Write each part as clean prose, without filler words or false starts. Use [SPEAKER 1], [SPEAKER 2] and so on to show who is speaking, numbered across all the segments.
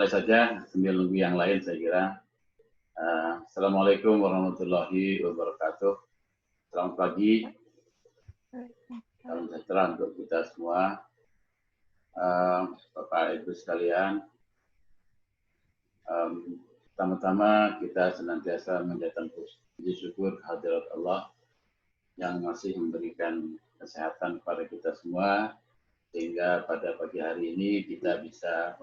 [SPEAKER 1] saja sambil nunggu yang lain saya kira. Assalamualaikum warahmatullahi wabarakatuh. Selamat pagi, salam sejahtera untuk kita semua. Bapak Ibu sekalian, pertama-tama kita senantiasa menjadikan puji syukur hadirat Allah yang masih memberikan kesehatan kepada kita semua, sehingga pada pagi hari ini kita bisa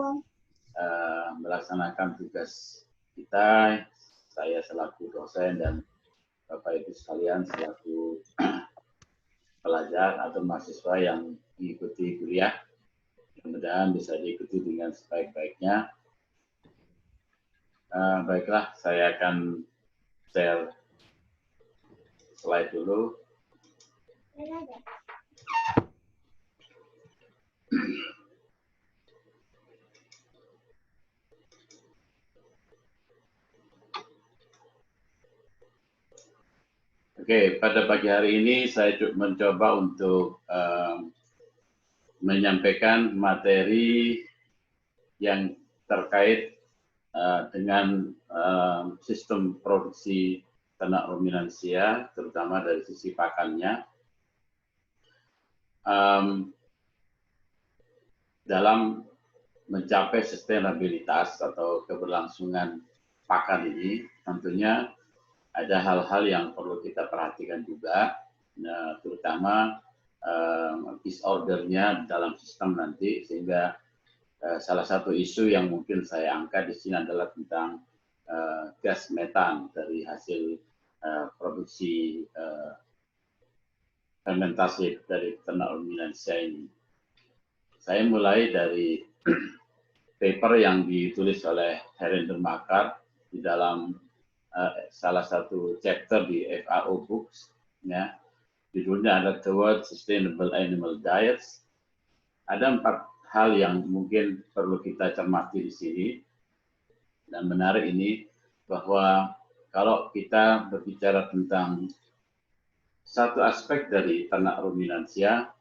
[SPEAKER 1] melaksanakan tugas kita, saya selaku dosen dan Bapak Ibu sekalian selaku pelajar atau mahasiswa yang mengikuti kuliah. Mudah-mudahan bisa diikuti dengan sebaik-baiknya. Baiklah, saya akan share slide dulu. Oke, pada pagi hari ini saya mencoba untuk menyampaikan materi yang terkait dengan sistem produksi ternak ruminansia, terutama dari sisi pakannya. Dalam mencapai sustainabilitas atau keberlangsungan pakan ini, tentunya ada hal-hal yang perlu kita perhatikan juga, terutama disordernya dalam sistem nanti, sehingga salah satu isu yang mungkin saya angkat di sini adalah tentang gas metan dari hasil produksi fermentasi dari ternak ruminansia ini. Saya mulai dari paper yang ditulis oleh Harinder Makar di dalam salah satu chapter di FAO Books, ya. Judulnya ada Toward Sustainable Animal Diets. Ada 4 hal yang mungkin perlu kita cermati di sini. Dan menarik ini bahwa kalau kita berbicara tentang satu aspek dari ternak ruminansia,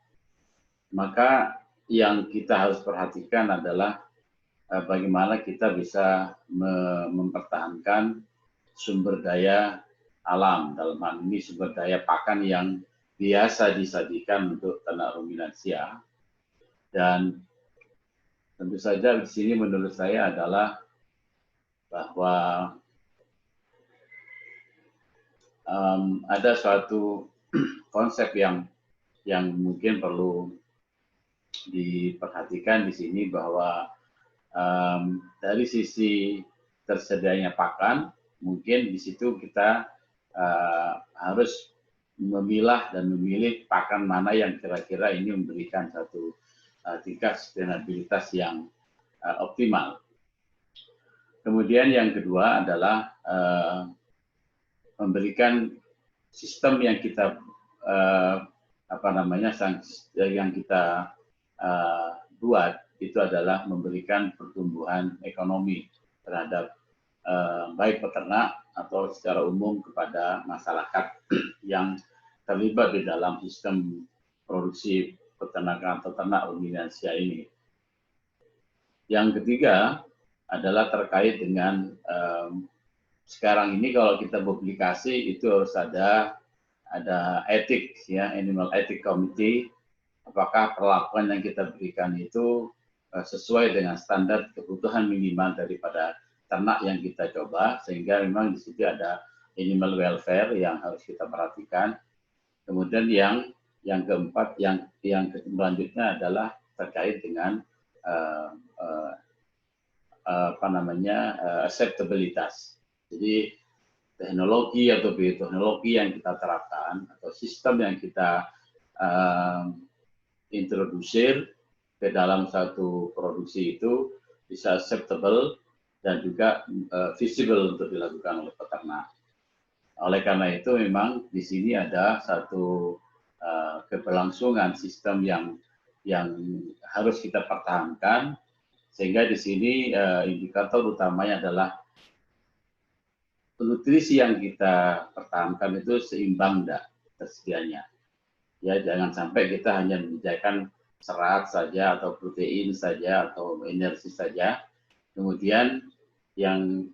[SPEAKER 1] maka yang kita harus perhatikan adalah bagaimana kita bisa mempertahankan sumber daya alam, dalam hal ini sumber daya pakan yang biasa disajikan untuk ternak ruminansia. Dan tentu saja di sini menurut saya adalah bahwa ada suatu konsep yang mungkin perlu diperhatikan di sini, bahwa dari sisi tersedianya pakan, mungkin di situ kita harus memilah dan memilih pakan mana yang kira-kira ini memberikan satu tingkat sustainabilitas yang optimal. Kemudian yang kedua adalah memberikan sistem yang kita yang kita buat itu adalah memberikan pertumbuhan ekonomi terhadap baik peternak atau secara umum kepada masyarakat yang terlibat di dalam sistem produksi peternakan atau ternak ruminansia ini. Yang ketiga adalah terkait dengan sekarang ini kalau kita publikasi itu harus ada etik, ya, Animal Ethic Committee. Apakah perlakuan yang kita berikan itu sesuai dengan standar kebutuhan minimal daripada ternak yang kita coba, sehingga memang di situ ada animal welfare yang harus kita perhatikan. Kemudian yang keempat, yang selanjutnya adalah terkait dengan acceptabilitas. Jadi teknologi atau bioteknologi yang kita terapkan atau sistem yang kita introdusir ke dalam satu produksi itu bisa acceptable dan juga visible untuk dilakukan oleh peternak. Oleh karena itu memang di sini ada satu keberlangsungan sistem yang harus kita pertahankan, sehingga di sini indikator utamanya adalah nutrisi yang kita pertahankan itu seimbang enggak tersedianya. Ya, jangan sampai kita hanya menyediakan serat saja atau protein saja atau energi saja, Kemudian yang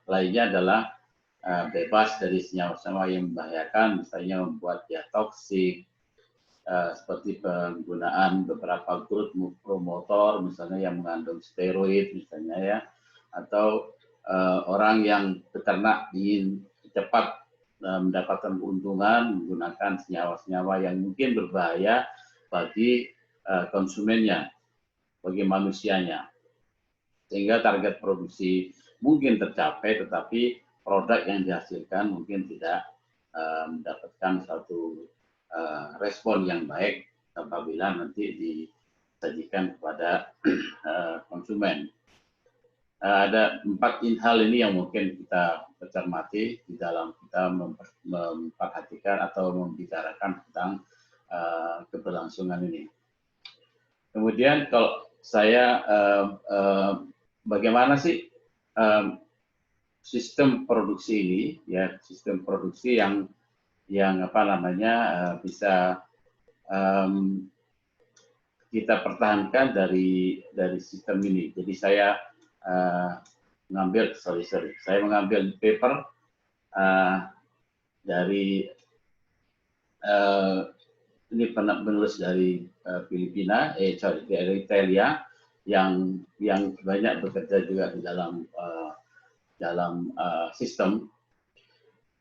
[SPEAKER 1] lainnya adalah bebas dari senyawa-senyawa yang membahayakan, misalnya membuat dia toksik, seperti penggunaan beberapa growth promotor, misalnya yang mengandung steroid, misalnya ya, atau orang yang peternak ingin cepat mendapatkan keuntungan menggunakan senyawa-senyawa yang mungkin berbahaya bagi konsumennya, bagi manusianya, sehingga target produksi mungkin tercapai, tetapi produk yang dihasilkan mungkin tidak mendapatkan satu respon yang baik apabila nanti disajikan kepada konsumen. Ada 4 hal ini yang mungkin kita cermati di dalam kita memperhatikan atau membicarakan tentang keberlangsungan ini. Kemudian kalau saya bagaimana sih sistem produksi ini, ya, sistem produksi yang apa namanya bisa kita pertahankan dari sistem ini. Jadi saya saya mengambil paper dari ini penulis dari Filipina, dari Italia, yang banyak bekerja juga di dalam sistem.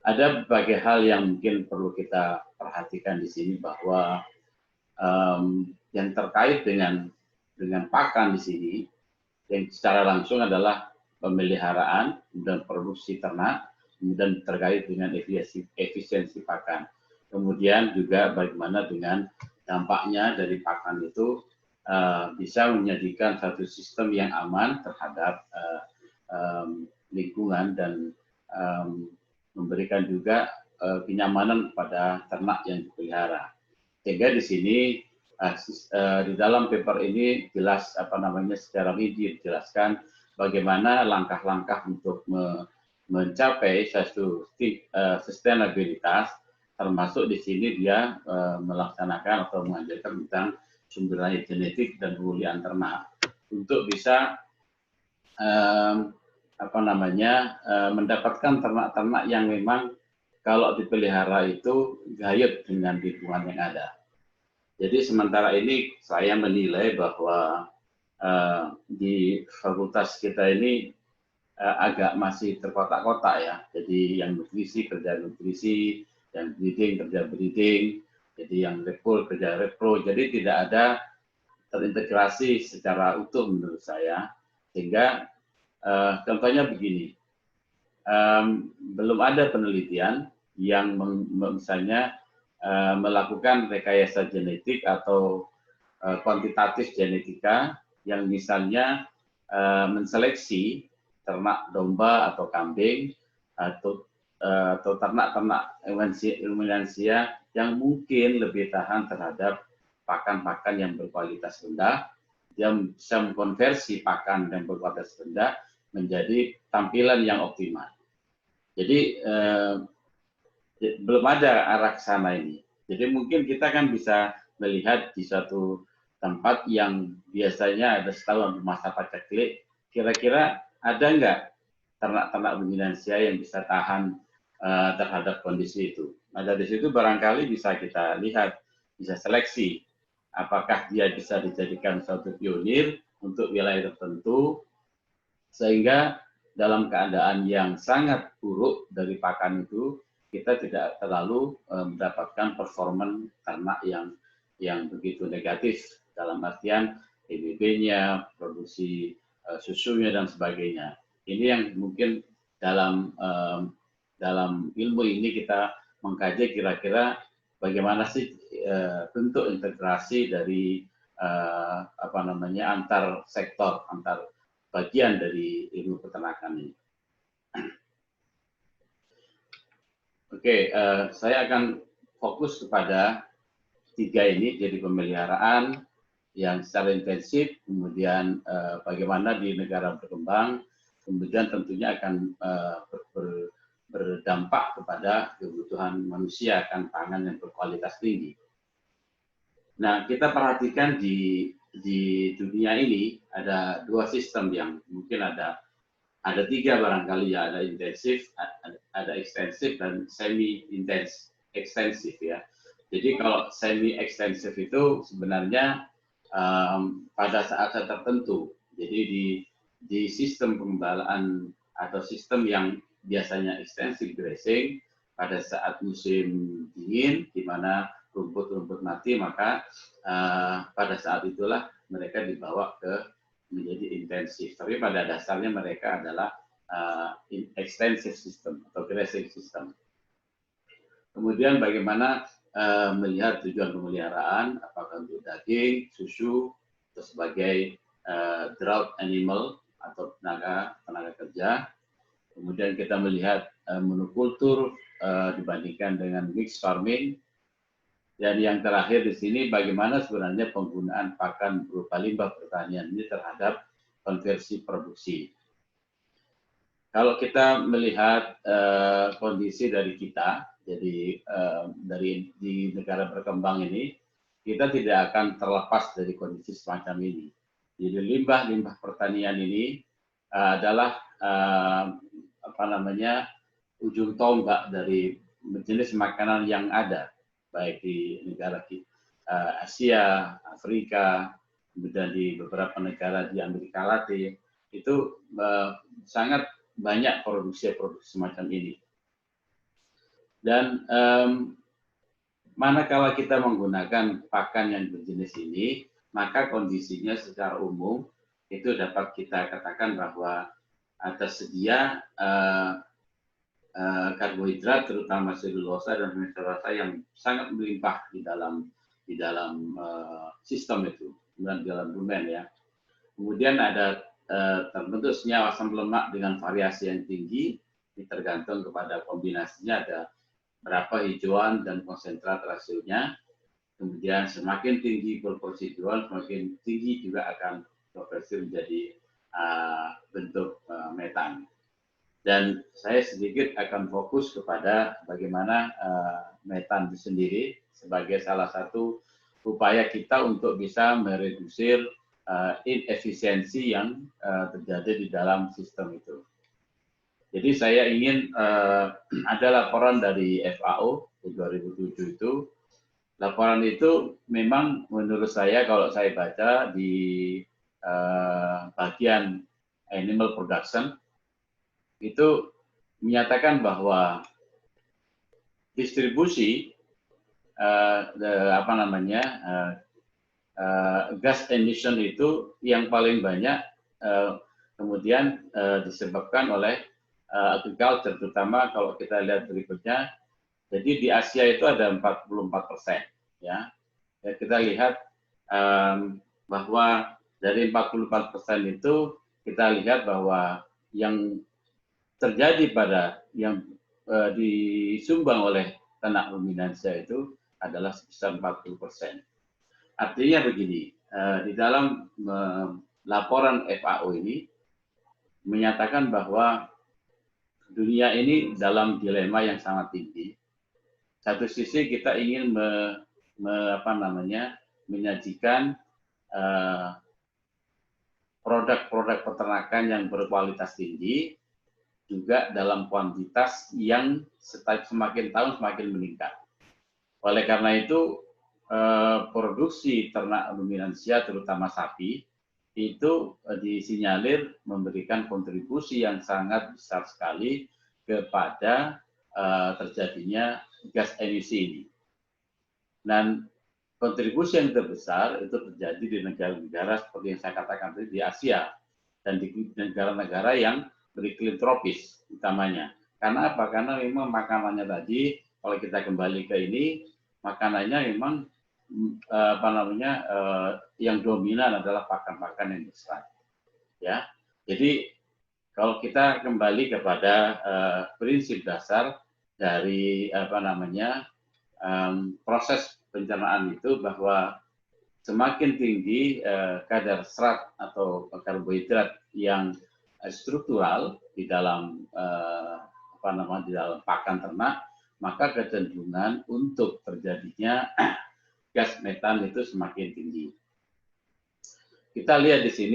[SPEAKER 1] Ada berbagai hal yang mungkin perlu kita perhatikan di sini, bahwa yang terkait dengan pakan di sini, yang secara langsung adalah pemeliharaan dan produksi ternak, kemudian terkait dengan efisiensi pakan. Kemudian juga bagaimana dengan dampaknya dari pakan itu bisa menjadikan satu sistem yang aman terhadap lingkungan dan memberikan juga kenyamanan kepada ternak yang dipelihara. Sehingga di sini di dalam paper ini jelas secara rinci dijelaskan bagaimana langkah-langkah untuk mencapai satu sustainabilitas, termasuk di sini dia melaksanakan atau mengajarkan tentang sumber daya genetik dan pemulihan ternak untuk bisa mendapatkan ternak-ternak yang memang kalau dipelihara itu gayut dengan lingkungan yang ada. Jadi sementara ini saya menilai bahwa di fakultas kita ini agak masih terkotak-kotak ya. Jadi yang nutrisi kerja nutrisi, yang breeding kerja breeding, jadi yang repro kerja repro. Jadi tidak ada terintegrasi secara utuh menurut saya. Sehingga contohnya begini, belum ada penelitian yang misalnya melakukan rekayasa genetik atau kuantitatif genetika yang misalnya menseleksi ternak domba atau kambing atau ternak-ternak ruminansia yang mungkin lebih tahan terhadap pakan-pakan yang berkualitas rendah, yang bisa mengkonversi pakan yang berkualitas rendah menjadi tampilan yang optimal. Jadi belum ada arah ke sana ini. Jadi mungkin kita kan bisa melihat di suatu tempat yang biasanya ada setahun masa paceklik, kira-kira ada nggak ternak-ternak ruminansia yang bisa tahan terhadap kondisi itu. Nah dari situ barangkali bisa kita lihat, bisa seleksi apakah dia bisa dijadikan suatu pionir untuk wilayah tertentu, sehingga dalam keadaan yang sangat buruk dari pakan itu, kita tidak terlalu mendapatkan performa ternak yang begitu negatif, dalam artian PBB-nya, produksi susunya dan sebagainya. Ini yang mungkin dalam ilmu ini kita mengkaji kira-kira bagaimana sih bentuk integrasi dari antar sektor, antar bagian dari ilmu peternakan ini. Oke, saya akan fokus kepada 3 ini, jadi pemeliharaan yang secara intensif, kemudian bagaimana di negara berkembang, kemudian tentunya akan berdampak kepada kebutuhan manusia akan pangan yang berkualitas tinggi. Nah, kita perhatikan di di dunia ini ada dua sistem yang mungkin ada tiga barangkali ya, ada intensif, ada ekstensif dan semi ekstensif ya. Jadi kalau semi ekstensif itu sebenarnya pada saat tertentu. Jadi di sistem penggembalaan atau sistem yang biasanya extensive grazing pada saat musim dingin di mana rumput-rumput mati, maka pada saat itulah mereka dibawa ke menjadi intensif. Tapi pada dasarnya mereka adalah extensive system atau grazing system. Kemudian bagaimana melihat tujuan pemeliharaan, apakah untuk daging, susu, atau sebagai drought animal atau tenaga kerja. Kemudian kita melihat monokultur dibandingkan dengan mixed farming. Dan yang terakhir di sini bagaimana sebenarnya penggunaan pakan berupa limbah pertanian ini terhadap konversi produksi. Kalau kita melihat kondisi dari kita, jadi dari di negara berkembang ini, kita tidak akan terlepas dari kondisi semacam ini. Jadi limbah pertanian ini adalah ujung tombak dari jenis makanan yang ada, baik di negara Asia, Afrika, kemudian di beberapa negara di Amerika Latin, itu sangat banyak produksi semacam ini. Dan manakala kita menggunakan pakan yang berjenis ini, maka kondisinya secara umum itu dapat kita katakan bahwa tersedia karbohidrat terutama selulosa dan selulosa yang sangat melimpah di dalam sistem itu, dan di dalam rumen ya. Kemudian ada terbentuk senyawa asam lemak dengan variasi yang tinggi, ini tergantung kepada kombinasinya, ada berapa hijauan dan konsentrat rasionya. Kemudian semakin tinggi proporsi hijauan, semakin tinggi juga akan konversi menjadi bentuk metan. Dan saya sedikit akan fokus kepada bagaimana metan itu sendiri sebagai salah satu upaya kita untuk bisa meredusir inefisiensi yang terjadi di dalam sistem itu. Jadi saya ingin ada laporan dari FAO di 2007 itu. Laporan itu memang menurut saya kalau saya baca di bagian animal production itu menyatakan bahwa distribusi gas emission itu yang paling banyak kemudian disebabkan oleh agriculture, terutama kalau kita lihat berikutnya. Jadi di Asia itu ada 44%, ya. Kita lihat bahwa dari 44% itu kita lihat bahwa yang terjadi pada yang disumbang oleh ternak ruminansia itu adalah sebesar 40%. Artinya begini, di dalam laporan FAO ini menyatakan bahwa dunia ini dalam dilema yang sangat tinggi. Satu sisi kita ingin menyajikan produk-produk peternakan yang berkualitas tinggi, juga dalam kuantitas yang semakin tahun semakin meningkat. Oleh karena itu, produksi ternak ruminansia terutama sapi itu disinyalir memberikan kontribusi yang sangat besar sekali kepada terjadinya gas emisi ini. Dan kontribusi yang terbesar itu terjadi di negara-negara seperti yang saya katakan tadi di Asia dan di negara-negara yang beriklim tropis utamanya. Karena apa? Karena memang makanannya tadi, kalau kita kembali ke ini, makanannya memang yang dominan adalah pakan-pakan yang besar. Ya, jadi kalau kita kembali kepada prinsip dasar dari proses pencernaan itu, bahwa semakin tinggi kadar serat atau karbohidrat yang struktural di dalam di dalam pakan ternak, maka kecenderungan untuk terjadinya gas metan itu semakin tinggi. kita lihat di sini